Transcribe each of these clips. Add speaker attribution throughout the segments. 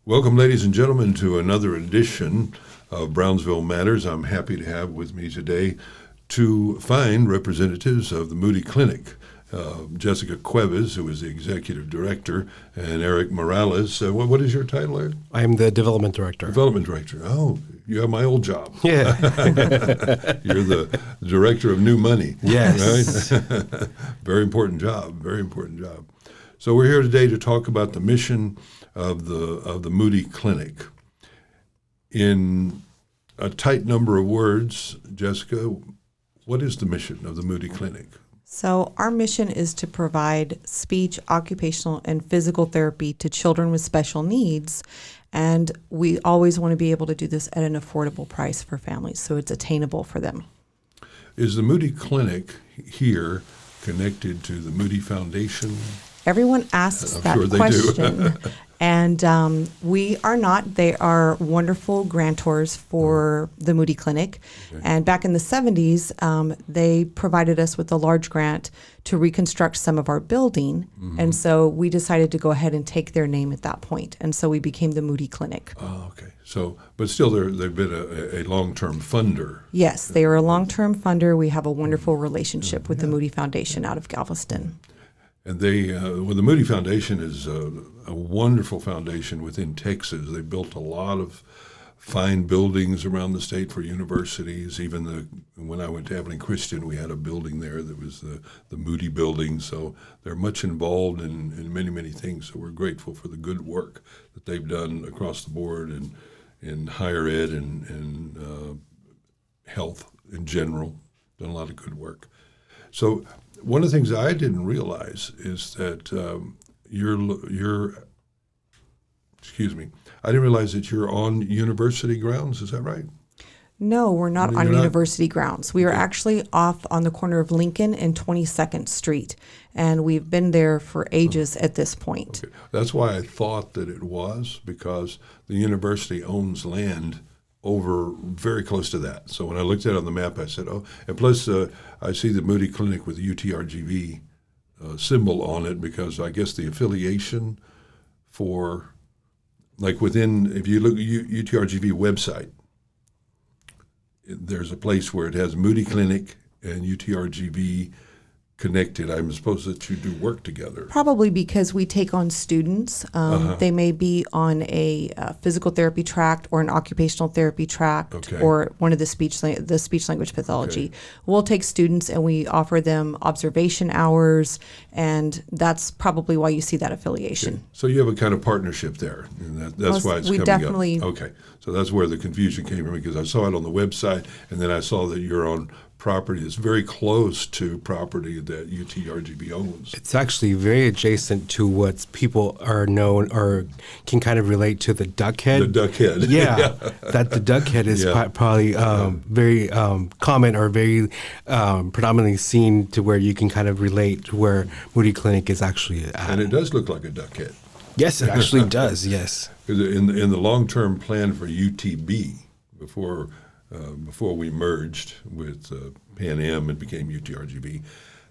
Speaker 1: Welcome, ladies and gentlemen, to another edition of Brownsville Matters. I'm happy to have with me today two fine representatives of the Moody Clinic, Jessica Cuevas, who is the executive director, and Eric Morales. What is your title, Eric?
Speaker 2: I'm the development director.
Speaker 1: Development director. Oh, you have my old job.
Speaker 2: Yeah.
Speaker 1: You're the director of new money.
Speaker 2: Yes.
Speaker 1: Right? Very important job. Very important job. So we're here today to talk about the mission of the Moody Clinic. In a tight number of words, Jessica, what is the mission of the Moody Clinic?
Speaker 3: So our mission is to provide speech, occupational, and physical therapy to children with special needs. And we always want to be able to do this at an affordable price for families, so it's attainable for them.
Speaker 1: Is the Moody Clinic here connected to the Moody Foundation?
Speaker 3: Everyone asks that
Speaker 1: sure they
Speaker 3: question. And we are not. They are wonderful grantors for the Moody Clinic.
Speaker 1: Okay.
Speaker 3: And back in the 70s, they provided us with a large grant to reconstruct some of our building. Mm-hmm. And so we decided to go ahead and take their name at that point. And so we became the Moody Clinic.
Speaker 1: Oh, okay. So, but still, they've been a long-term funder.
Speaker 3: Yes, they are a long-term funder. We have a wonderful relationship with the Moody Foundation out of Galveston.
Speaker 1: And the Moody Foundation is a wonderful foundation within Texas. They built a lot of fine buildings around the state for universities. Even when I went to Abilene Christian, we had a building there that was the Moody building. So they're much involved in many, many things. So we're grateful for the good work that they've done across the board in higher ed and health in general. Done a lot of good work. So one of the things I didn't realize is that I didn't realize that you're on university grounds. Is that right?
Speaker 3: No, we're not on university grounds. We are actually off on the corner of Lincoln and 22nd Street, and we've been there for ages at this point.
Speaker 1: Okay. That's why I thought that it was, because the university owns land over very close to that. So when I looked at it on the map, I said, oh, and plus I see the Moody Clinic with the UTRGV symbol on it, because I guess the affiliation for, like within, if you look at UTRGV website, there's a place where it has Moody Clinic and UTRGV connected. I'm supposed that you do work together.
Speaker 3: Probably because we take on students. They may be on a physical therapy tract or an occupational therapy tract,
Speaker 1: Okay.
Speaker 3: or one of the speech language pathology.
Speaker 1: Okay.
Speaker 3: We'll take students and we offer them observation hours, and that's probably why you see that affiliation.
Speaker 1: Okay. So you have a kind of partnership there, and that's why it's
Speaker 3: we
Speaker 1: coming
Speaker 3: definitely
Speaker 1: up. Okay, so that's where the confusion came from, because I saw it on the website, and then I saw that you're on property that's very close to property that UTRGV owns.
Speaker 2: It's actually very adjacent to what people are known or can kind of relate to the duck head.
Speaker 1: The duck head.
Speaker 2: Yeah, that the duck head is probably very common or very predominantly seen, to where you can kind of relate to where Moody Clinic is actually at.
Speaker 1: And it does look like a duck head.
Speaker 2: Yes, it actually does, yes.
Speaker 1: In the long-term plan for UTB, before we merged with Pan Am and became UTRGV,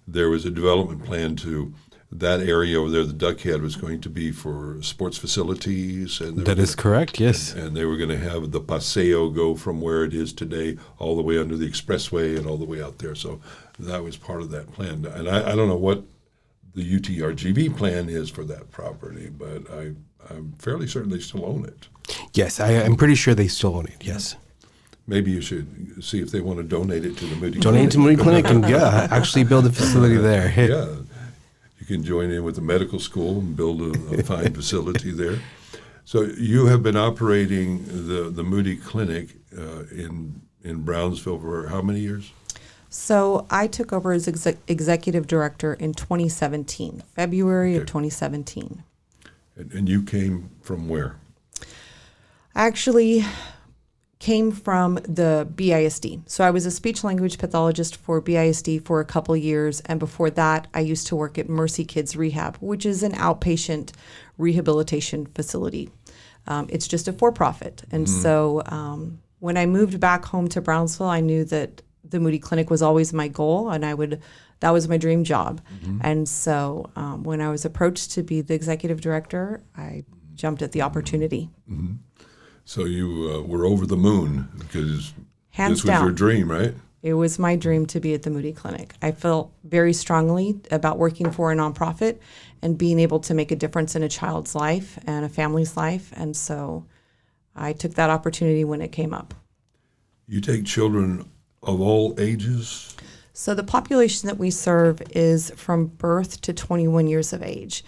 Speaker 1: there was a development plan to that area over there. The duck head was going to be for sports facilities. And
Speaker 2: that is correct, yes.
Speaker 1: And they were going to have the Paseo go from where it is today all the way under the expressway and all the way out there. So that was part of that plan. And I don't know what the UTRGV plan is for that property, but I'm fairly certain they still own it.
Speaker 2: Yes, I'm pretty sure they still own it, yes.
Speaker 1: Maybe you should see if they want to donate it to the Moody Clinic.
Speaker 2: Donate to Moody Clinic and, actually build a facility there.
Speaker 1: Yeah. You can join in with the medical school and build a fine facility there. So you have been operating the Moody Clinic in Brownsville for how many years?
Speaker 3: So I took over as executive director in 2017, February of 2017.
Speaker 1: And you came from where?
Speaker 3: I actually came from the BISD. So I was a speech language pathologist for BISD for a couple years, and before that I used to work at Mercy Kids Rehab, which is an outpatient rehabilitation facility. It's just a for-profit. And so when I moved back home to Brownsville, I knew that the Moody Clinic was always my goal, and that was my dream job. And so when I was approached to be the executive director, I jumped at the opportunity.
Speaker 1: So you were over the moon because
Speaker 3: Hands
Speaker 1: this was
Speaker 3: down.
Speaker 1: your dream, right?
Speaker 3: It was my dream to be at the Moody Clinic. I felt very strongly about working for a nonprofit and being able to make a difference in a child's life and a family's life. And so I took that opportunity when it came up.
Speaker 1: You take children of all ages?
Speaker 3: So the population that we serve is from birth to 21 years of age.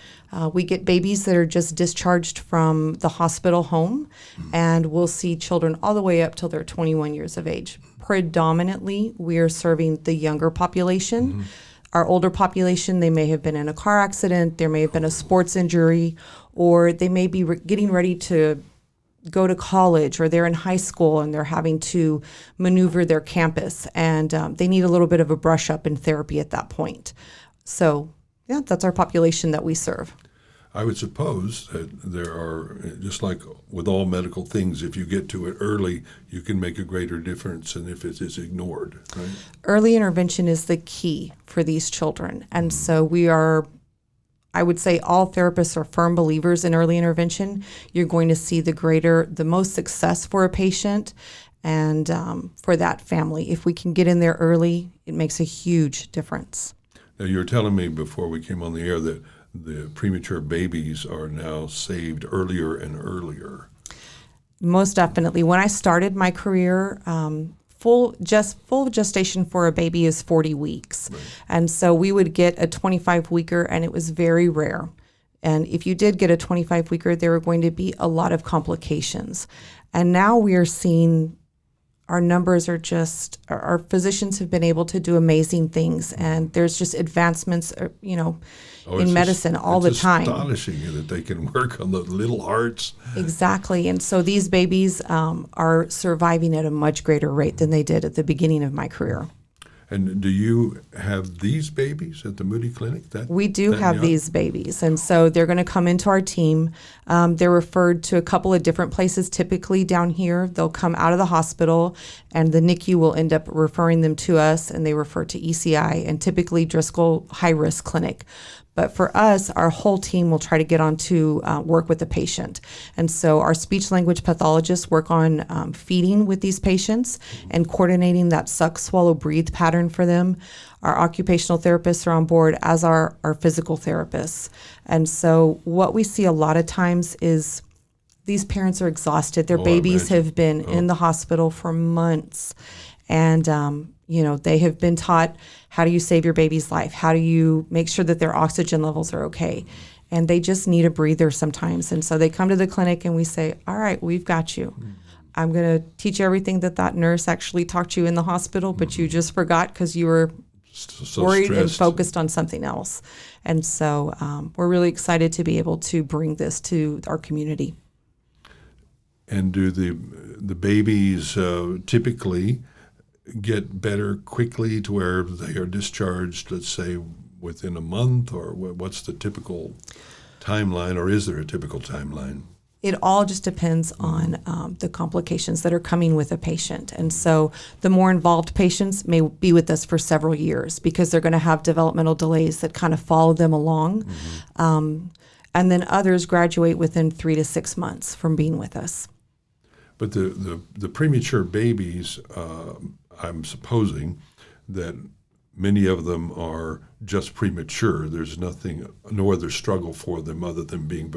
Speaker 3: We get babies that are just discharged from the hospital home, and we'll see children all the way up till they're 21 years of age. Predominantly, we are serving the younger population. Our older population, they may have been in a car accident, there may have been a sports injury, or they may be getting ready to go to college, or they're in high school and they're having to maneuver their campus, and they need a little bit of a brush up in therapy at that point. So, yeah, that's our population that we serve.
Speaker 1: I would suppose that there are, just like with all medical things, if you get to it early, you can make a greater difference than if it is ignored, right?
Speaker 3: Early intervention is the key for these children. And so we are, I would say all therapists are firm believers in early intervention. You're going to see the most success for a patient and for that family. If we can get in there early, it makes a huge difference.
Speaker 1: Now, you were telling me before we came on the air that the premature babies are now saved earlier and earlier.
Speaker 3: Most definitely. When I started my career, full gestation for a baby is 40 weeks.
Speaker 1: Right.
Speaker 3: And so we would get a 25-weeker, and it was very rare. And if you did get a 25-weeker, there were going to be a lot of complications. And now we are seeing our numbers are just, our physicians have been able to do amazing things, and there's just advancements, in medicine all the time.
Speaker 1: It's astonishing that they can work on the little hearts.
Speaker 3: Exactly. And so these babies are surviving at a much greater rate than they did at the beginning of my career.
Speaker 1: And do you have these babies at the Moody Clinic?
Speaker 3: We do have these babies. And so they're going to come into our team. They're referred to a couple of different places. Typically down here, they'll come out of the hospital, and the NICU will end up referring them to us, and they refer to ECI and typically Driscoll High-Risk Clinic. But for us, our whole team will try to get on to work with the patient. And so our speech language pathologists work on feeding with these patients and coordinating that suck, swallow, breathe pattern for them. Our occupational therapists are on board, as are our physical therapists. And so what we see a lot of times is these parents are exhausted. Their babies have been in the hospital for months. And, they have been taught, how do you save your baby's life? How do you make sure that their oxygen levels are okay? And they just need a breather sometimes. And so they come to the clinic and we say, all right, we've got you. I'm going to teach you everything that nurse actually taught you in the hospital, but you just forgot because you were worried and focused on something else. And so we're really excited to be able to bring this to our community.
Speaker 1: And do the babies typically get better quickly to where they are discharged, let's say, within a month? Or what's the typical timeline, or is there a typical timeline?
Speaker 3: It all just depends on the complications that are coming with a patient. And so the more involved patients may be with us for several years because they're going to have developmental delays that kind of follow them along. And then others graduate within 3 to 6 months from being with us.
Speaker 1: But the premature babies, I'm supposing that many of them are just premature. There's no other struggle for them other than being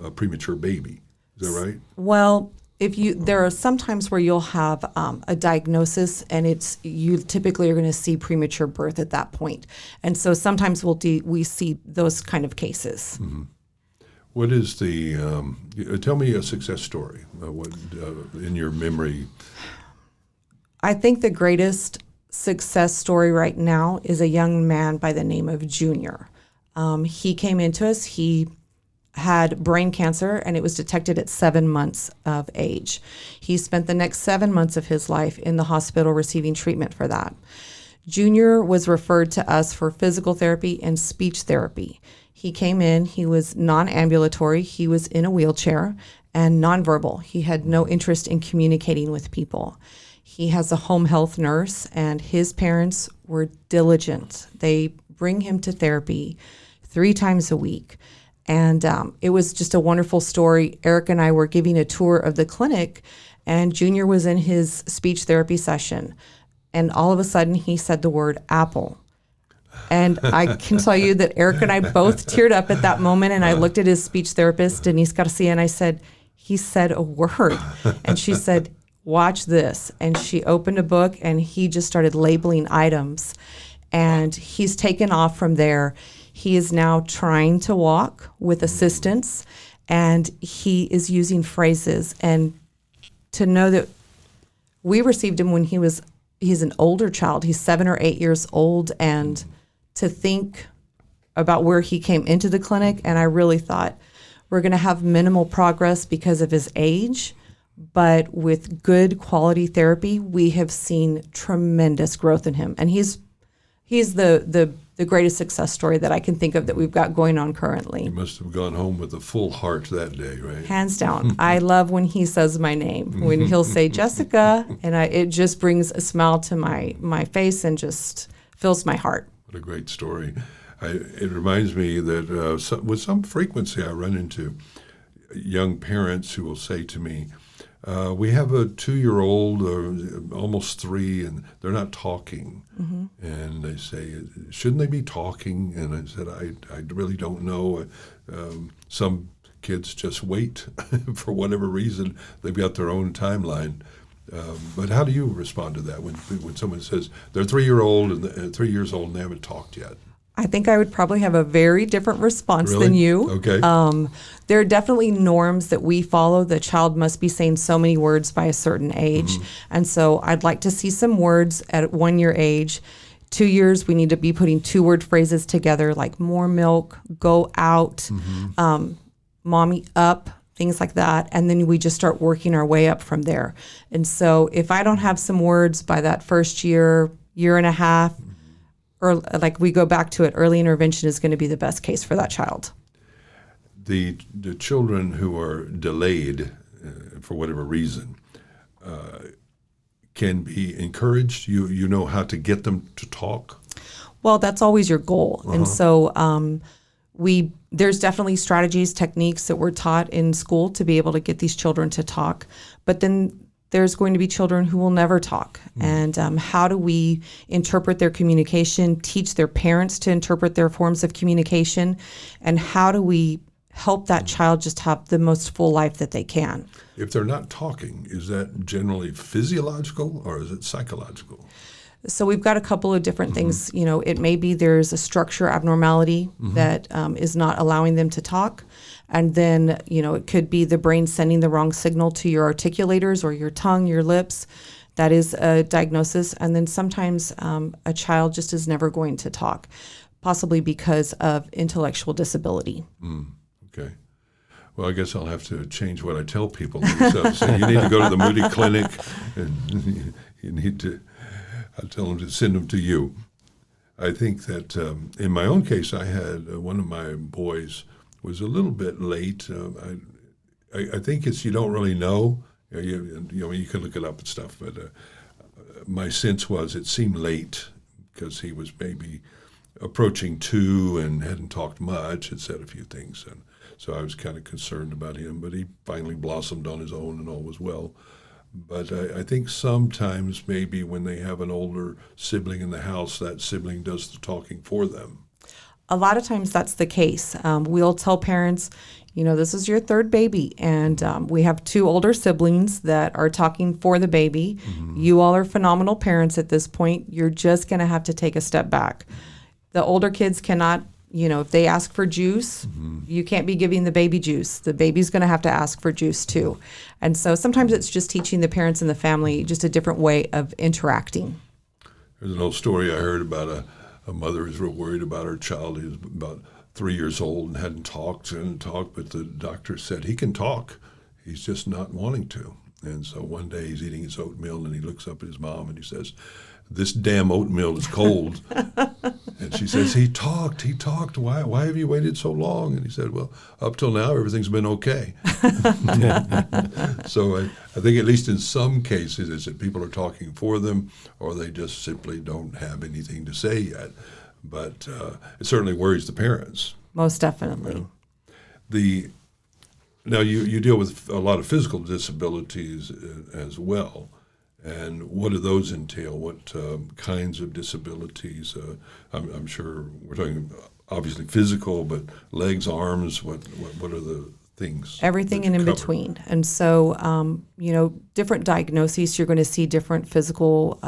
Speaker 1: a premature baby. Is that right?
Speaker 3: Well, there are some times where you'll have a diagnosis, and you typically are going to see premature birth at that point. And so sometimes we see those kind of cases.
Speaker 1: Mm-hmm. What is tell me a success story, in your memory?
Speaker 3: I think the greatest success story right now is a young man by the name of Junior. He came into us, he had brain cancer, and it was detected at 7 months of age. He spent the next 7 months of his life in the hospital receiving treatment for that. Junior was referred to us for physical therapy and speech therapy. He came in, he was non-ambulatory, he was in a wheelchair, and nonverbal. He had no interest in communicating with people. He has a home health nurse, and his parents were diligent. They bring him to therapy 3 times a week. And it was just a wonderful story. Eric and I were giving a tour of the clinic, and Junior was in his speech therapy session. And all of a sudden, he said the word apple. And I can tell you that Eric and I both teared up at that moment. And I looked at his speech therapist, Denise Garcia, and I said, he said a word. And she said, watch this. And she opened a book, and he just started labeling items. And he's taken off from there. He is now trying to walk with assistance, and he is using phrases. And to know that we received him when he's an older child. He's 7 or 8 years old, and to think about where he came into the clinic, and I really thought we're going to have minimal progress because of his age, but with good quality therapy, we have seen tremendous growth in him, and he's the greatest success story that I can think of that we've got going on currently.
Speaker 1: You must have gone home with a full heart that day, right?
Speaker 3: Hands down. I love when he says my name, when he'll say Jessica, and it just brings a smile to my face and just fills my heart.
Speaker 1: What a great story. It reminds me that with some frequency I run into young parents who will say to me, we have a 2-year-old, almost 3, and they're not talking. Mm-hmm. And they say, shouldn't they be talking? And I said, I really don't know. Some kids just wait for whatever reason. They've got their own timeline. But how do you respond to that when someone says they're 3 years old and they haven't talked yet?
Speaker 3: I think I would probably have a very different response
Speaker 1: Really?
Speaker 3: than you.
Speaker 1: Okay.
Speaker 3: There are definitely norms that we follow. The child must be saying so many words by a certain age. Mm-hmm. And so I'd like to see some words at 1 year age. 2 years, we need to be putting 2-word phrases together like more milk, go out, mommy up, things like that. And then we just start working our way up from there. And so if I don't have some words by that first year and a half, or like we go back to it, early intervention is going to be the best case for that child.
Speaker 1: The children who are delayed for whatever reason can be encouraged. You know how to get them to talk.
Speaker 3: Well, that's always your goal. Uh-huh. And so there's definitely strategies, techniques that we're taught in school to be able to get these children to talk. But then there's going to be children who will never talk. And how do we interpret their communication, teach their parents to interpret their forms of communication, and how do we help that child just have the most full life that they can?
Speaker 1: If they're not talking, is that generally physiological or is it psychological?
Speaker 3: So we've got a couple of different things. You know, it may be there's a structure abnormality that is not allowing them to talk. And then, you know, it could be the brain sending the wrong signal to your articulators or your tongue, your lips. That is a diagnosis. And then sometimes a child just is never going to talk, possibly because of intellectual disability.
Speaker 1: Okay. Well, I guess I'll have to change what I tell people. So you need to go to the Moody Clinic, and you need to, I'll tell them to send them to you. I think that in my own case, I had one of my boys was a little bit late. I think it's you don't really know. You can look it up and stuff, but my sense was it seemed late because he was maybe approaching 2 and hadn't talked much, had said a few things. And so I was kind of concerned about him, but he finally blossomed on his own and all was well. But I think sometimes maybe when they have an older sibling in the house, that sibling does the talking for them.
Speaker 3: A lot of times that's the case. We'll tell parents, you know, this is your 3rd baby, and we have 2 older siblings that are talking for the baby. You all are phenomenal parents at this point. You're just going to have to take a step back. The older kids cannot, you know, if they ask for juice, you can't be giving the baby juice. The baby's going to have to ask for juice too. And so sometimes it's just teaching the parents and the family just a different way of interacting.
Speaker 1: There's an old story I heard about a mother who's real worried about her child. He was about 3 years old and hadn't talked, but the doctor said he can talk. He's just not wanting to. And so one day he's eating his oatmeal and he looks up at his mom and he says, "This damn oatmeal is cold." And she says, he talked. Why have you waited so long? And he said, well, up till now, everything's been okay. So I think at least in some cases, it's that people are talking for them or they just simply don't have anything to say yet. But it certainly worries the parents.
Speaker 3: Most definitely.
Speaker 1: The Now you deal with a lot of physical disabilities as well, and what do those entail? What kinds of disabilities? I'm sure we're talking obviously physical, but legs, arms. What are the things?
Speaker 3: Everything in between. And so, different diagnoses, you're going to see different physical,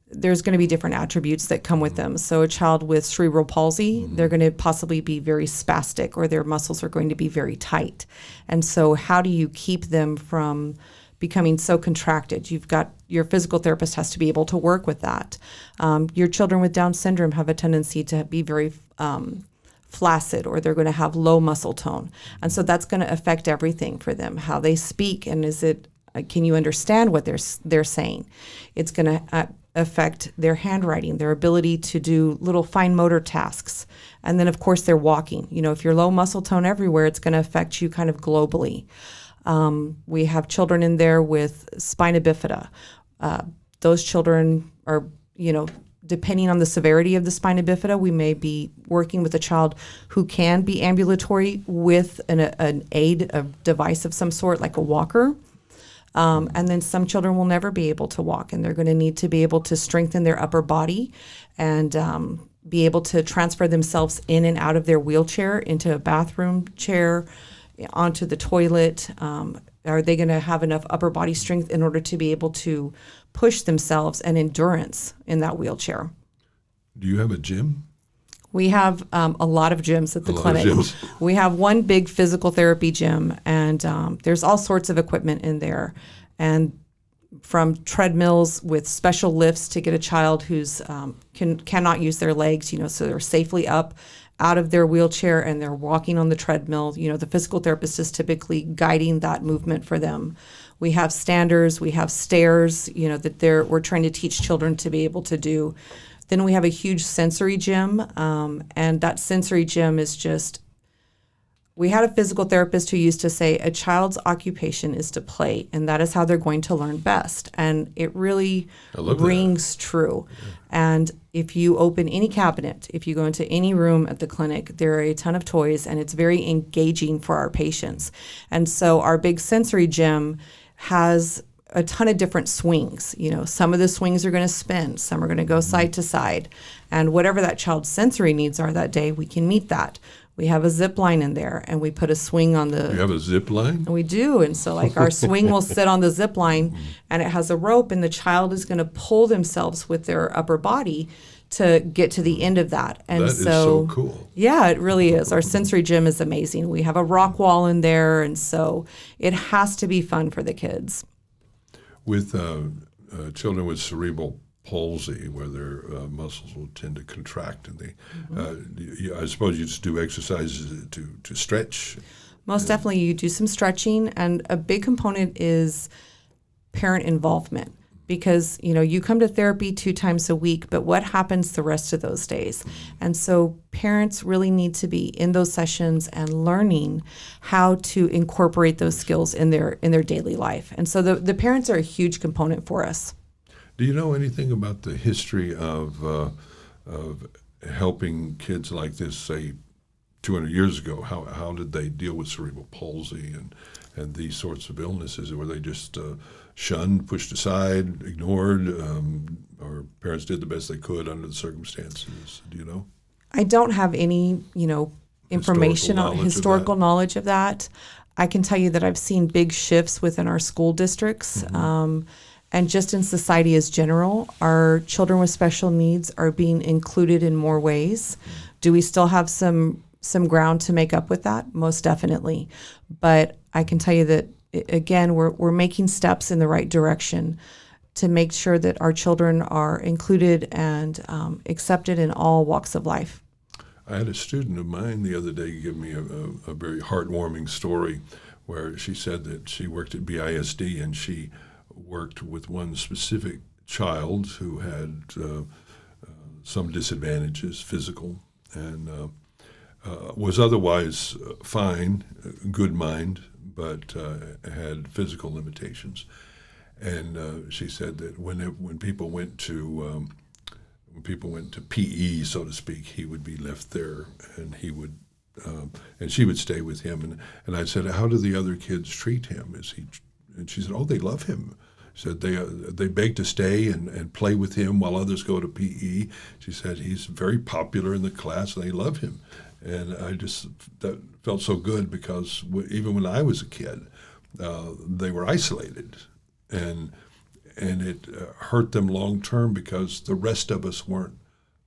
Speaker 3: there's going to be different attributes that come with them. So a child with cerebral palsy, they're going to possibly be very spastic, or their muscles are going to be very tight. And so how do you keep them from becoming so contracted? Your physical therapist has to be able to work with that. Your children with Down syndrome have a tendency to be very flaccid, or they're going to have low muscle tone. And so that's going to affect everything for them, how they speak, and can you understand what they're saying? It's going to affect their handwriting, their ability to do little fine motor tasks. And then, of course, their walking. If you're low muscle tone everywhere, it's going to affect you kind of globally. We have children in there with spina bifida. Those children are, depending on the severity of the spina bifida, we may be working with a child who can be ambulatory with an aid, a device of some sort, like a walker. And then some children will never be able to walk, and they're going to need to be able to strengthen their upper body and be able to transfer themselves in and out of their wheelchair into a bathroom chair, onto the toilet. Are they going to have enough upper body strength in order to be able to push themselves and endurance in that wheelchair?
Speaker 1: Do you have a gym?
Speaker 3: We have a lot of gyms at the clinic. We have one big physical therapy gym, and there's all sorts of equipment in there. And from treadmills with special lifts to get a child who's cannot use their legs, so they're safely up out of their wheelchair and they're walking on the treadmill. The physical therapist is typically guiding that movement for them. We have standers, we have stairs, that we're trying to teach children to be able to do. Then we have a huge sensory gym, and that sensory gym is just, we had a physical therapist who used to say, a child's occupation is to play, and that is how they're going to learn best. And it really rings true. Yeah. And if you open any cabinet, if you go into any room at the clinic, there are a ton of toys, and it's very engaging for our patients. And so our big sensory gym has a ton of different swings. Some of the swings are going to spin, some are going to go side to side, and whatever that child's sensory needs are that day, we can meet that. We have a zip line in there, and we put a swing on the...
Speaker 1: You have a zip line?
Speaker 3: We do, and so our swing will sit on the zip line, and it has a rope, and the child is going to pull themselves with their upper body to get to the end of that. And
Speaker 1: that is so cool.
Speaker 3: Yeah, it really is. Our sensory gym is amazing. We have a rock wall in there, and so it has to be fun for the kids.
Speaker 1: With children with cerebral palsy, where their muscles will tend to contract, and I suppose you just do exercises to stretch.
Speaker 3: Most definitely, you do some stretching, and a big component is parent involvement. Because, you come to therapy 2 times a week, but what happens the rest of those days? And so parents really need to be in those sessions and learning how to incorporate those skills in their daily life. And so the parents are a huge component for us.
Speaker 1: Do you know anything about the history of helping kids like this, say, 200 years ago? How did they deal with cerebral palsy and these sorts of illnesses? Were they just shunned, pushed aside, ignored, or parents did the best they could under the circumstances? Do you know?
Speaker 3: I don't have any, information on historical knowledge of that. I can tell you that I've seen big shifts within our school districts, and just in society as general. Our children with special needs are being included in more ways. Do we still have some ground to make up with that? Most definitely. But I can tell you that, again, we're making steps in the right direction to make sure that our children are included and accepted in all walks of life.
Speaker 1: I had a student of mine the other day give me a very heartwarming story where she said that she worked at BISD, and she worked with one specific child who had some disadvantages, physical, and was otherwise fine, good mind, but had physical limitations. And she said that when people went to PE, so to speak, he would be left there, and he would And she would stay with him. And I said, how do the other kids treat him? And she said, oh, they love him. She said they beg to stay and play with him while others go to PE. She said he's very popular in the class and they love him. And that felt so good because even when I was a kid, they were isolated. And it hurt them long term because the rest of us weren't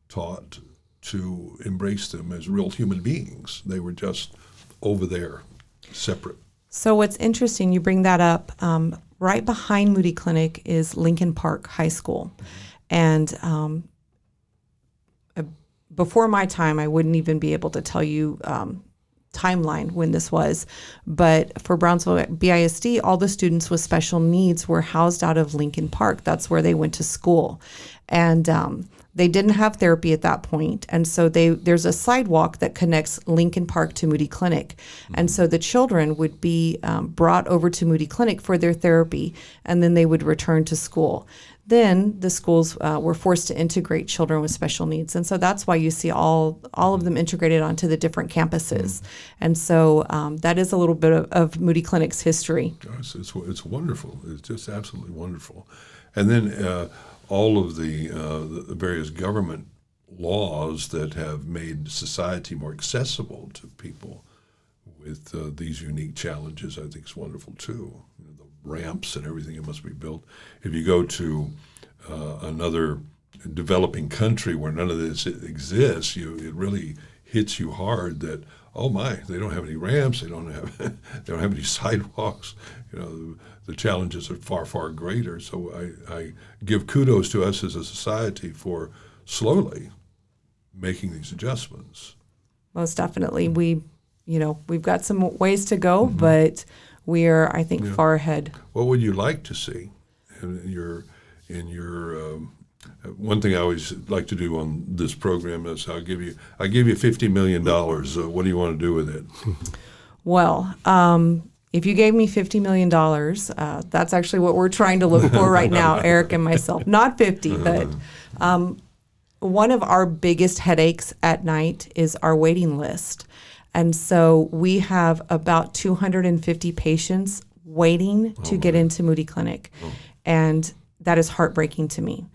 Speaker 1: taught to embrace them as real human beings. They were just over there, separate.
Speaker 3: So what's interesting, you bring that up, right behind Moody Clinic is Lincoln Park High School. And before my time, I wouldn't even be able to tell you timeline when this was. But for Brownsville BISD, all the students with special needs were housed out of Lincoln Park. That's where they went to school. And they didn't have therapy at that point. And so there's a sidewalk that connects Lincoln Park to Moody Clinic. And so the children would be brought over to Moody Clinic for their therapy, and then they would return to school. Then the schools were forced to integrate children with special needs. And so that's why you see all of them integrated onto the different campuses. And so that is a little bit of Moody Clinic's history.
Speaker 1: Gosh, it's wonderful. It's just absolutely wonderful. And then all of the various government laws that have made society more accessible to people with these unique challenges, I think is wonderful too. The ramps and everything that must be built. If you go to another developing country where none of this exists, it really hits you hard that, oh my, they don't have any ramps, they don't have any sidewalks. The challenges are far, far greater. So I give kudos to us as a society for slowly making these adjustments.
Speaker 3: Most definitely. We've got some ways to go, but we are, I think, far ahead.
Speaker 1: What would you like to see in your one thing I always like to do on this program is I give you $50 million. What do you want to do with it? Well,
Speaker 3: if you gave me $50 million, that's actually what we're trying to look for right now, Eric and myself. Not 50, but one of our biggest headaches at night is our waiting list. And so we have about 250 patients waiting to get into Moody Clinic. And that is heartbreaking to me.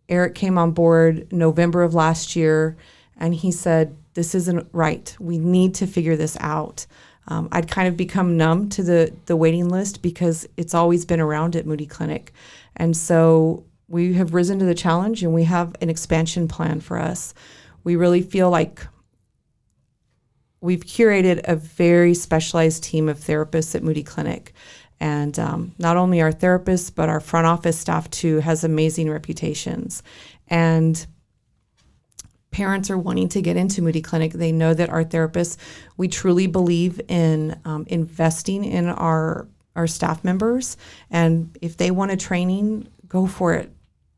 Speaker 3: Eric came on board November of last year, and he said, this isn't right. We need to figure this out. I'd kind of become numb to the waiting list because it's always been around at Moody Clinic. And so we have risen to the challenge, and we have an expansion plan for us. We really feel like we've curated a very specialized team of therapists at Moody Clinic. And not only our therapists, but our front office staff too has amazing reputations. And parents are wanting to get into Moody Clinic. They know that our therapists, we truly believe in investing in our staff members. And if they want a training, go for it.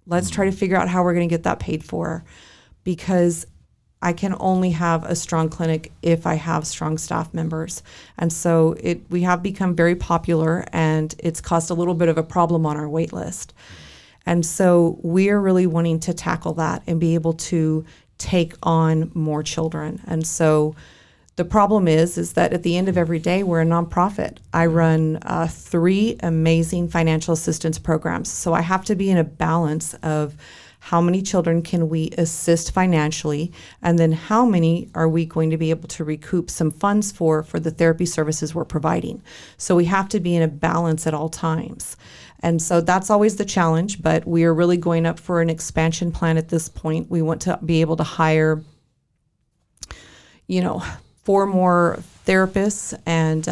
Speaker 3: Let's try to figure out how we're going to get that paid for, because I can only have a strong clinic if I have strong staff members. And so we have become very popular, and it's caused a little bit of a problem on our wait list. And so we are really wanting to tackle that and be able to take on more children. And so the problem is that at the end of every day, we're a nonprofit. I run 3 amazing financial assistance programs. So I have to be in a balance of how many children can we assist financially, and then how many are we going to be able to recoup some funds for the therapy services we're providing. So we have to be in a balance at all times. And so that's always the challenge, but we are really going up for an expansion plan at this point. We want to be able to hire, 4 more therapists and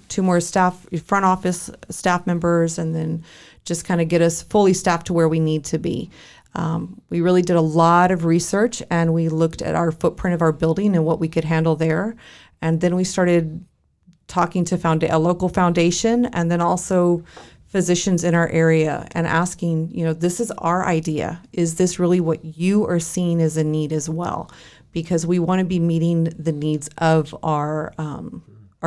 Speaker 3: 2 more front office staff members, and then just kind of get us fully staffed to where we need to be. We really did a lot of research, and we looked at our footprint of our building and what we could handle there. And then we started talking to a local foundation, and then also physicians in our area, and asking, this is our idea. Is this really what you are seeing as a need as well? Because we want to be meeting the needs of our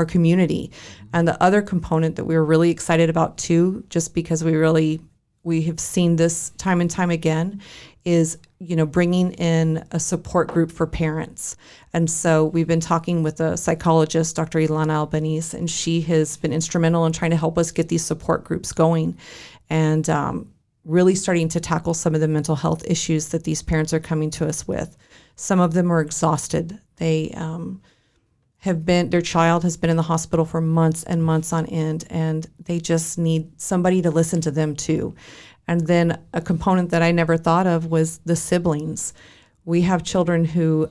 Speaker 3: community. And the other component that we were really excited about too, just because we have seen this time and time again, is bringing in a support group for parents. And so we've been talking with a psychologist, Dr. Ilana Albanese, and she has been instrumental in trying to help us get these support groups going and really starting to tackle some of the mental health issues that these parents are coming to us with. Some of them are exhausted. They their child has been in the hospital for months and months on end, and they just need somebody to listen to them too. And then a component that I never thought of was the siblings. We have children who,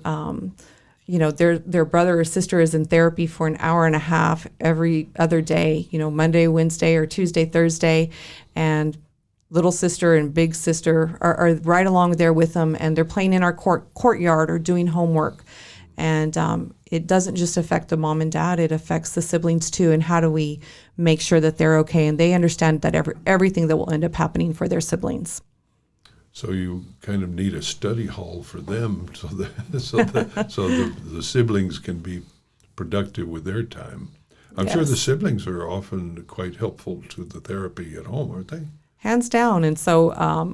Speaker 3: their brother or sister is in therapy for an hour and a half every other day, Monday, Wednesday, or Tuesday, Thursday, and little sister and big sister are right along there with them, and they're playing in our courtyard or doing homework. And it doesn't just affect the mom and dad, it affects the siblings too. And how do we make sure that they're okay and they understand that everything that will end up happening for their siblings?
Speaker 1: So you kind of need a study hall for them so the siblings can be productive with their time. I'm sure the siblings are often quite helpful to the therapy at home, aren't they?
Speaker 3: Hands down. And so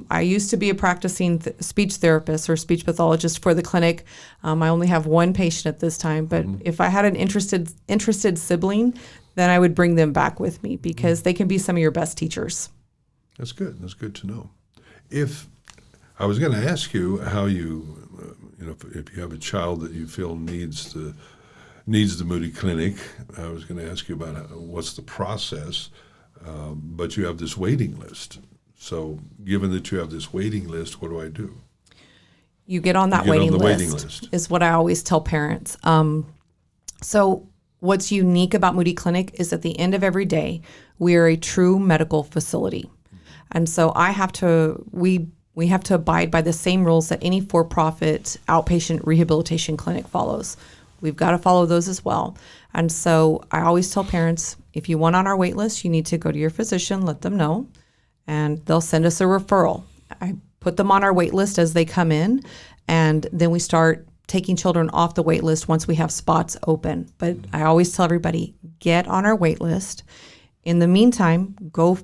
Speaker 3: I used to be a practicing speech therapist or speech pathologist for the clinic. I only have one patient at this time, but if I had an interested sibling, then I would bring them back with me because they can be some of your best teachers.
Speaker 1: That's good. That's good to know. If I was going to ask you how you, if you have a child that you feel needs the Moody Clinic, I was going to ask you about what's the process. But you have this waiting list. So given that you have this waiting list, what do I do?
Speaker 3: You get on that waiting list is what I always tell parents. So what's unique about Moody Clinic is at the end of every day, we are a true medical facility. And so we have to abide by the same rules that any for-profit outpatient rehabilitation clinic follows. We've got to follow those as well. And so I always tell parents, if you want on our wait list, you need to go to your physician, let them know, and they'll send us a referral. I put them on our wait list as they come in, and then we start taking children off the wait list once we have spots open. But I always tell everybody, get on our wait list. In the meantime, go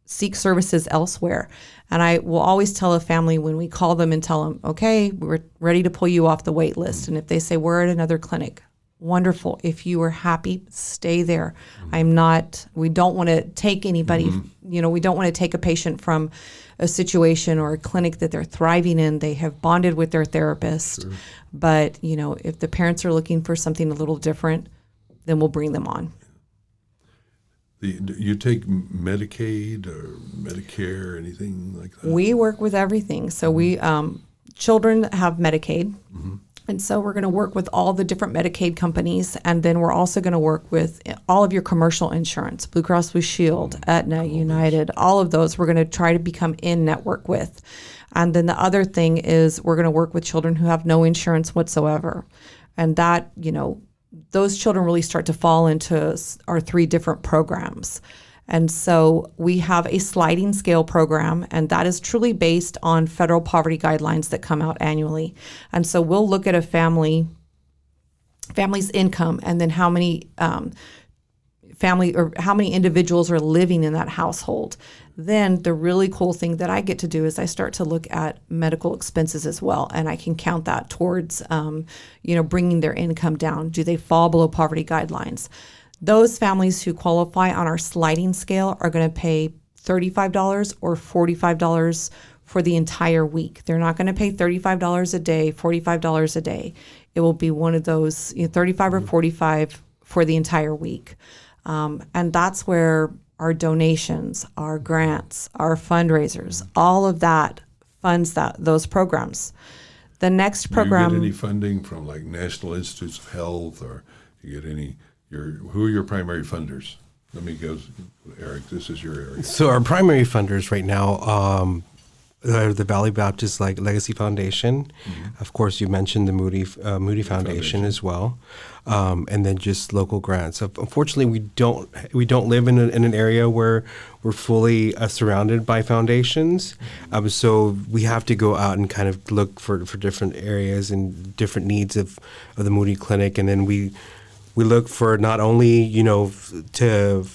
Speaker 3: seek services elsewhere. And I will always tell a family when we call them and tell them, okay, we're ready to pull you off the wait list. And if they say, we're at another clinic, wonderful. If you are happy, stay there. We don't want to take anybody, we don't want to take a patient from a situation or a clinic that they're thriving in. They have bonded with their therapist. Sure. But, if the parents are looking for something a little different, then we'll bring them on.
Speaker 1: You take Medicaid or Medicare, anything like that?
Speaker 3: We work with everything. So we children have Medicaid. And so we're going to work with all the different Medicaid companies. And then we're also going to work with all of your commercial insurance, Blue Cross Blue Shield, Aetna, United, all of those we're going to try to become in network with. And then the other thing is we're going to work with children who have no insurance whatsoever. And that, those children really start to fall into our 3 different programs. And so we have a sliding scale program, and that is truly based on federal poverty guidelines that come out annually. And so we'll look at a family's income and then how many how many individuals are living in that household. Then the really cool thing that I get to do is I start to look at medical expenses as well, and I can count that towards, bringing their income down. Do they fall below poverty guidelines? Those families who qualify on our sliding scale are going to pay $35 or $45 for the entire week. They're not going to pay $35 a day, $45 a day. It will be one of those, $35 or $45 for the entire week. And that's where our donations, our grants, our fundraisers, all of that funds those programs. The next program.
Speaker 1: Do you get any funding from like National Institutes of Health, or you get any? Who are your primary funders? Let me go, Eric. This is your area.
Speaker 2: So our primary funders right now are the Valley Baptist Legacy Foundation. Of course, you mentioned the Moody Foundation as well, and then just local grants. Unfortunately, we don't live in an area where we're fully surrounded by foundations. So we have to go out and kind of look for different areas and different needs of the Moody Clinic, and then we look for not only to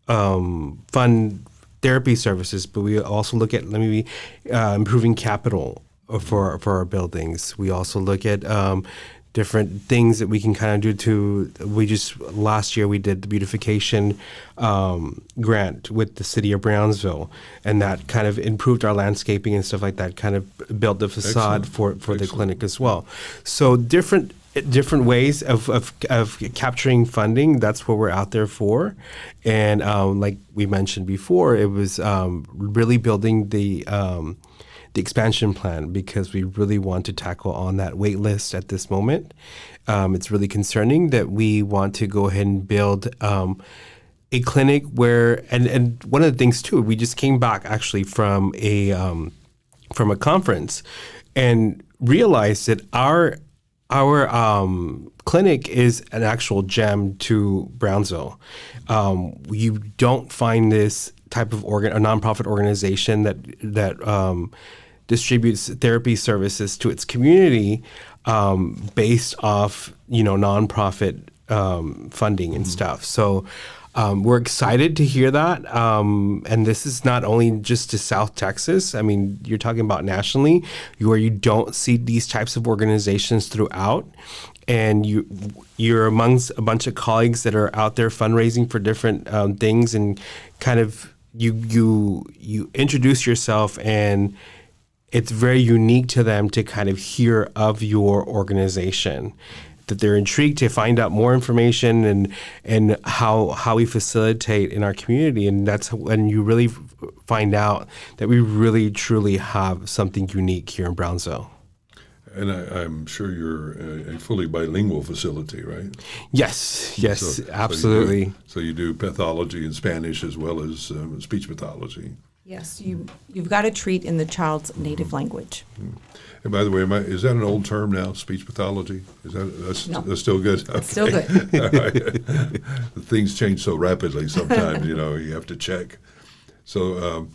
Speaker 2: fund therapy services, but we also look at maybe improving capital for our buildings. We also look at different things that we can kind of do last year we did the beautification grant with the city of Brownsville, and that kind of improved our landscaping and stuff like that, kind of built the facade for the clinic as well. So different ways of capturing funding. That's what we're out there for. And like we mentioned before, it was really building the expansion plan, because we really want to tackle on that wait list at this moment. It's really concerning that we want to go ahead and build a clinic where, and one of the things too, we just came back actually from a conference and realized that our clinic is an actual gem to Brownsville. You don't find this type of a nonprofit organization that distributes therapy services to its community based off nonprofit funding and stuff. So we're excited to hear that. And this is not only just to South Texas. I mean, you're talking about nationally, where you don't see these types of organizations throughout. And you're amongst a bunch of colleagues that are out there fundraising for different things, and kind of you introduce yourself, and it's very unique to them to kind of hear of your organization, that they're intrigued to find out more information and how we facilitate in our community. And that's when you really find out that we really truly have something unique here in Brownsville.
Speaker 1: And I'm sure you're a fully bilingual facility, right?
Speaker 2: Yes, absolutely.
Speaker 1: So you do pathology in Spanish as well as speech pathology.
Speaker 3: Yes, you've got to treat in the child's native language.
Speaker 1: And by the way, is that an old term now, speech pathology? That's still good?
Speaker 3: It's still good.
Speaker 1: All right. Things change so rapidly sometimes, you have to check. So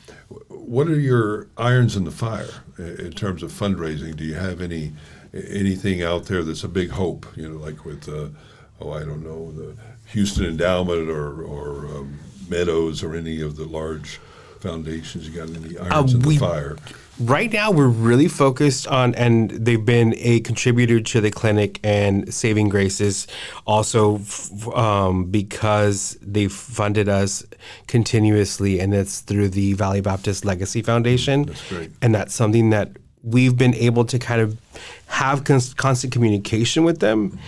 Speaker 1: what are your irons in the fire in terms of fundraising? Do you have anything out there that's a big hope, like with, I don't know, the Houston Endowment or Meadows or any of the large foundations? You got any irons in the fire?
Speaker 2: Right now, we're really focused on, and they've been a contributor to the clinic and Saving Graces, also because they've funded us continuously, and it's through the Valley Baptist Legacy Foundation.
Speaker 1: That's great.
Speaker 2: And that's something that we've been able to kind of have constant communication with them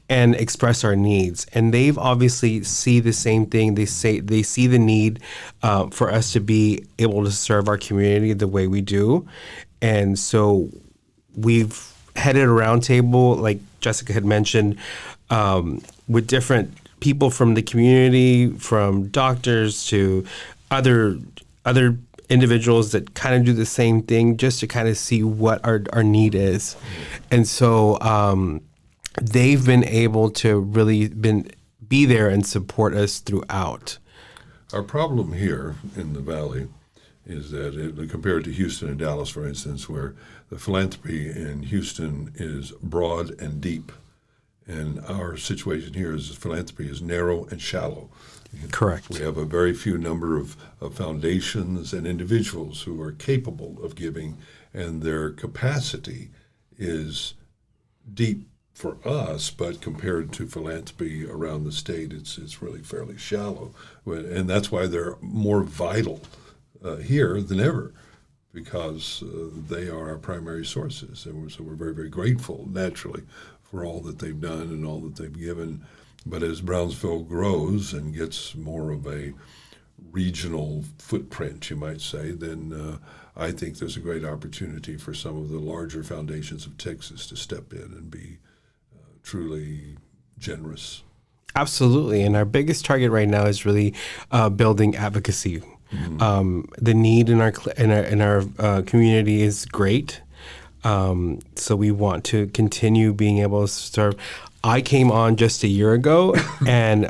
Speaker 2: and express our needs. And they've obviously see the same thing. They see the need for us to be able to serve our community the way we do. And so we've headed a roundtable, like Jessica had mentioned, with different people from the community, from doctors to other individuals that kind of do the same thing, just to kind of see what our need is. And so they've been able to really be there and support us throughout.
Speaker 1: Our problem here in the Valley is that compared to Houston and Dallas, for instance, where the philanthropy in Houston is broad and deep, and our situation here is philanthropy is narrow and shallow.
Speaker 2: Correct.
Speaker 1: We have a very few number of foundations and individuals who are capable of giving, and their capacity is deep for us, but compared to philanthropy around the state, it's really fairly shallow. And that's why they're more vital here than ever, because they are our primary sources. And so we're very, very grateful, naturally, for all that they've done and all that they've given. But as Brownsville grows and gets more of a regional footprint, you might say, then I think there's a great opportunity for some of the larger foundations of Texas to step in and be truly generous. Absolutely.
Speaker 2: And our biggest target right now is really building advocacy. Mm-hmm. The need in our community is great. So we want to continue being able to serve. I came on just a year ago, and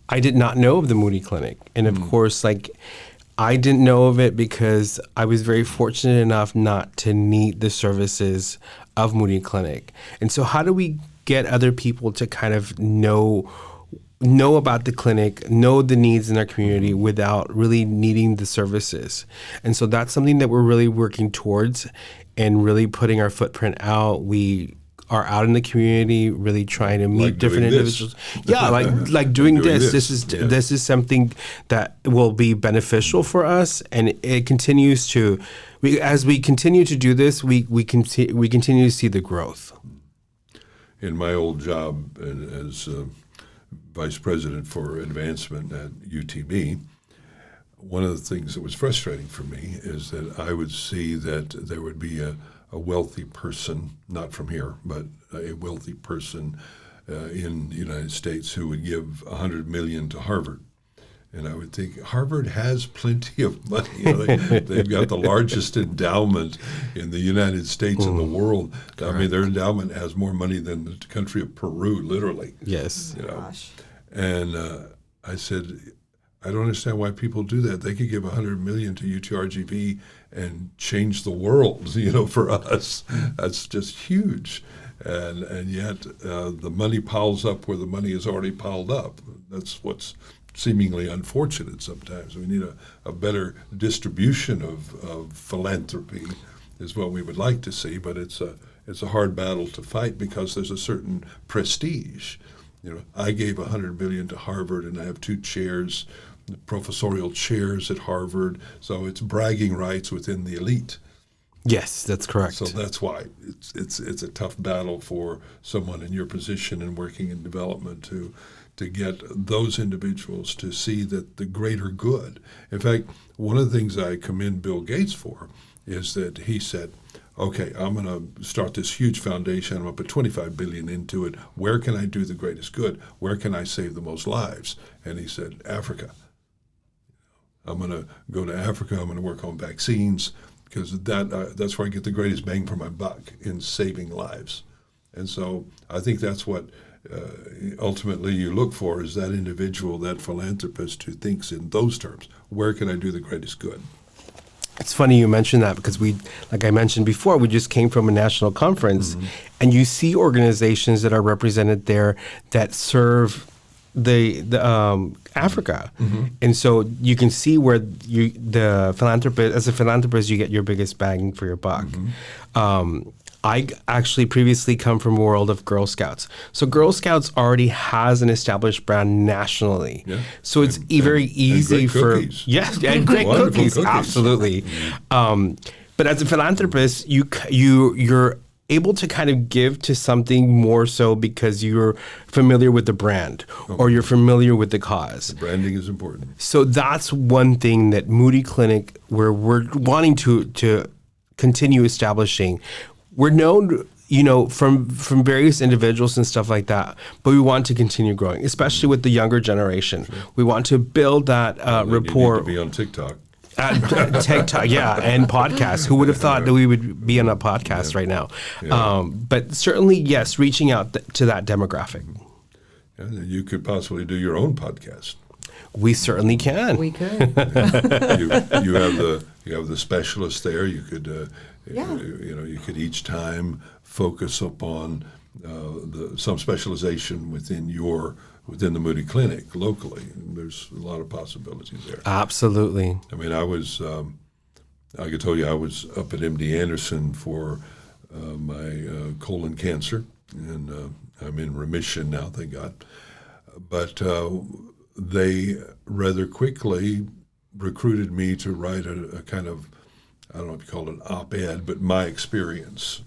Speaker 2: I did not know of the Moody Clinic. And of course, I didn't know of it because I was very fortunate enough not to need the services of Moody Clinic. And so how do we get other people to kind of know know about the clinic, know the needs in our community without really needing the services. And so that's something that we're really working towards and really putting our footprint out. We are out in the community, really trying to meet
Speaker 1: Like
Speaker 2: different
Speaker 1: doing this.
Speaker 2: individuals. Yeah, like doing this. This is something that will be beneficial for us, and it continues to. As we continue to do this, we continue to see the growth.
Speaker 1: In my old job as vice president for advancement at UTB, one of the things that was frustrating for me is that I would see that there would be a wealthy person, not from here, but a wealthy person in the United States who would give $100 million to Harvard. And I would think, Harvard has plenty of money. They've got the largest endowment in the United States and the world. Correct. I mean, their endowment has more money than the country of Peru, literally.
Speaker 2: Yes.
Speaker 3: Gosh.
Speaker 1: And I said, I don't understand why people do that. They could give $100 million to UTRGV and change the world, for us. That's just huge. And yet the money piles up where the money is already piled up. That's what's seemingly unfortunate sometimes. We need a better distribution of philanthropy is what we would like to see, but it's a hard battle to fight because there's a certain prestige. I gave $100 million to Harvard, and I have 2 chairs, professorial chairs at Harvard, so it's bragging rights within the elite.
Speaker 2: Yes, that's correct.
Speaker 1: So that's why it's a tough battle for someone in your position and working in development to get those individuals to see that the greater good. In fact, one of the things I commend Bill Gates for is that he said, okay, I'm going to start this huge foundation. I'm going to put $25 billion into it. Where can I do the greatest good? Where can I save the most lives? And he said, Africa. I'm going to go to Africa. I'm going to work on vaccines because that's where I get the greatest bang for my buck in saving lives. And so I think that's what ultimately you look for is that individual, that philanthropist who thinks in those terms. Where can I do the greatest good?
Speaker 2: It's funny you mentioned that because like I mentioned before, we just came from a national conference, and you see organizations that are represented there that serve the Africa, and so you can see where as a philanthropist, you get your biggest bang for your buck. I actually previously come from a world of Girl Scouts. So Girl Scouts already has an established brand nationally. Yeah. So it's very easy for
Speaker 1: cookies.
Speaker 2: Yes, and great cookies, absolutely. But as a philanthropist, you're able to kind of give to something more so because you're familiar with the brand or you're familiar with the cause.
Speaker 1: The branding is important.
Speaker 2: So that's one thing that Moody Clinic, where we're wanting to continue establishing. We're known, from various individuals and stuff like that, but we want to continue growing, especially with the younger generation. Sure. We want to build that rapport.
Speaker 1: You need to be on TikTok.
Speaker 2: TikTok, yeah, and podcasts. Who would have thought that we would be on a podcast right now? Yeah. But certainly, yes, reaching out to that demographic.
Speaker 1: Yeah, you could possibly do your own podcast.
Speaker 2: We certainly can.
Speaker 3: We could.
Speaker 1: you have the specialist there. You could. You could each time focus upon some specialization within the Moody Clinic locally. There's a lot of possibilities there.
Speaker 2: Absolutely.
Speaker 1: I mean, I could tell you I was up at MD Anderson for my colon cancer, and I'm in remission now, thank God. But they rather quickly recruited me to write a kind of, I don't know if you call it an op-ed, but my experience.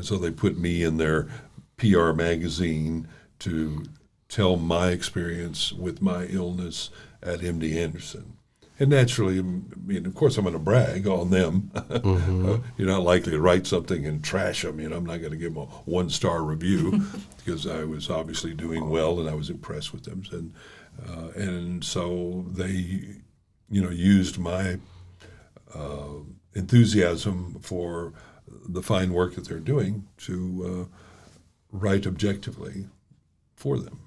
Speaker 1: So they put me in their PR magazine to tell my experience with my illness at MD Anderson. And naturally, of course, I'm going to brag on them. You're not likely to write something and trash them. I'm not going to give them a 1-star review because I was obviously doing well and I was impressed with them. And so they, used my enthusiasm for the fine work that they're doing to write objectively for them.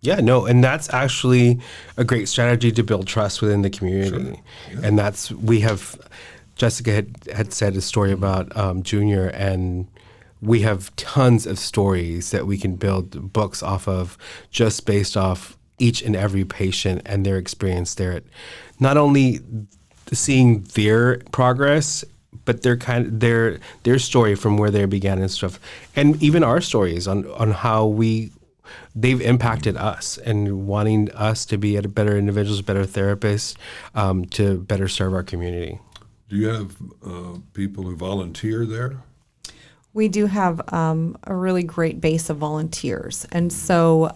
Speaker 2: Yeah, no, and that's actually a great strategy to build trust within the community. Sure. Yeah. And Jessica had said a story about Junior, and we have tons of stories that we can build books off of, just based off each and every patient and their experience there. Not only seeing their progress, but their story from where they began and stuff, and even our stories on how they've impacted us and wanting us to be better individuals, better therapists, to better serve our community.
Speaker 1: Do you have people who volunteer there?
Speaker 3: We do have a really great base of volunteers. And so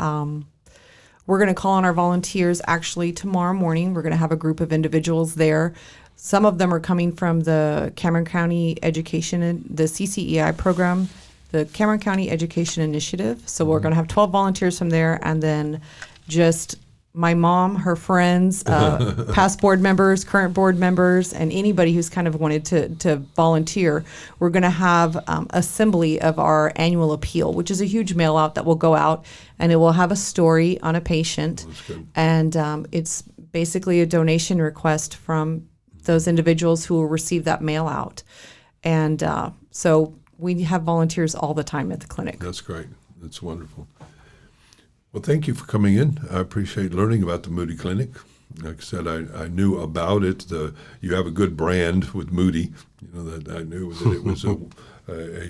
Speaker 3: we're going to call on our volunteers actually tomorrow morning. We're going to have a group of individuals there. Some of them are coming from the Cameron County Education, the CCEI program, the Cameron County Education Initiative. So we're going to have 12 volunteers from there, and then just my mom, her friends, past board members, current board members, and anybody who's kind of wanted to volunteer. We're going to have assembly of our annual appeal, which is a huge mail out that will go out, and it will have a story on a patient.
Speaker 1: That's good.
Speaker 3: And it's basically a donation request from those individuals who will receive that mail out. And so we have volunteers all the time at the clinic.
Speaker 1: That's great. That's wonderful. Well, thank you for coming in. I appreciate learning about the Moody Clinic. Like I said, I knew about it. You have a good brand with Moody. That I knew that it was a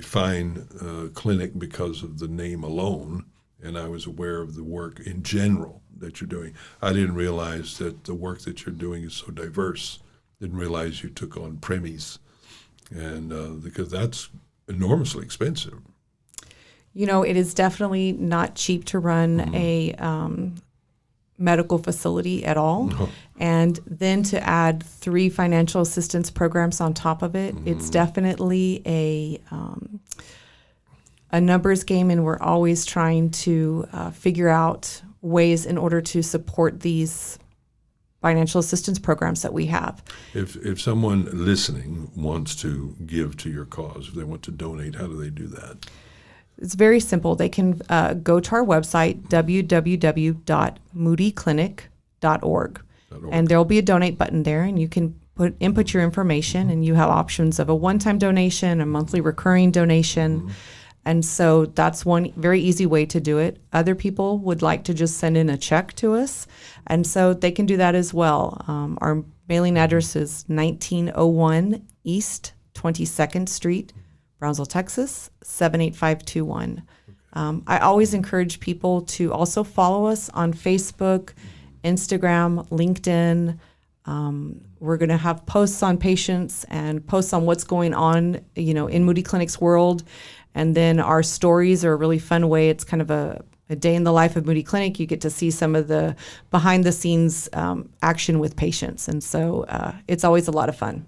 Speaker 1: fine clinic because of the name alone, and I was aware of the work in general that you're doing. I didn't realize that the work that you're doing is so diverse. Didn't realize you took on premies, and because that's enormously expensive.
Speaker 3: It is definitely not cheap to run a medical facility at all.
Speaker 1: No.
Speaker 3: And then to add 3 financial assistance programs on top of it, it's definitely a numbers game, and we're always trying to figure out ways in order to support these financial assistance programs that we have.
Speaker 1: If someone listening wants to give to your cause, if they want to donate, how do they do that?
Speaker 3: It's very simple. They can go to our website, www.moodyclinic.org, and there will be a donate button there, and you can input your information, and you have options of a one-time donation, a monthly recurring donation. And so that's one very easy way to do it. Other people would like to just send in a check to us, and so they can do that as well. Our mailing address is 1901 East 22nd Street, Brownsville, Texas, 78521. I always encourage people to also follow us on Facebook, Instagram, LinkedIn. We're going to have posts on patients and posts on what's going on, in Moody Clinic's world. And then our stories are a really fun way. It's kind of a day in the life of Moody Clinic. You get to see some of the behind the scenes action with patients. And so it's always a lot of fun.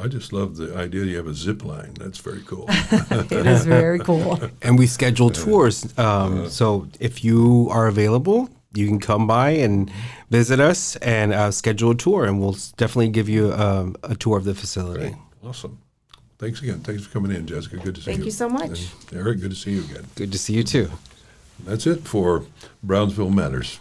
Speaker 1: I just love the idea you have a zip line. That's very cool.
Speaker 3: It is very cool.
Speaker 2: And we schedule tours. So if you are available, you can come by and visit us and schedule a tour, and we'll definitely give you a tour of the facility.
Speaker 1: Great. Awesome. Thanks again. Thanks for coming in, Jessica. Good to see you.
Speaker 3: Thank you so much.
Speaker 1: And Eric, good to see you again.
Speaker 2: Good to see you too.
Speaker 1: That's it for Brownsville Matters.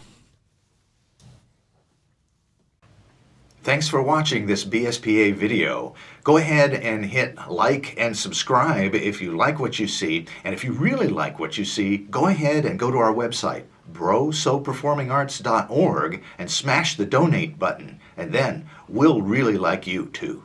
Speaker 4: Thanks for watching this BSPA video. Go ahead and hit like and subscribe if you like what you see. And if you really like what you see, go ahead and go to our website, brosoperformingarts.org, and smash the donate button. And then we'll really like you too.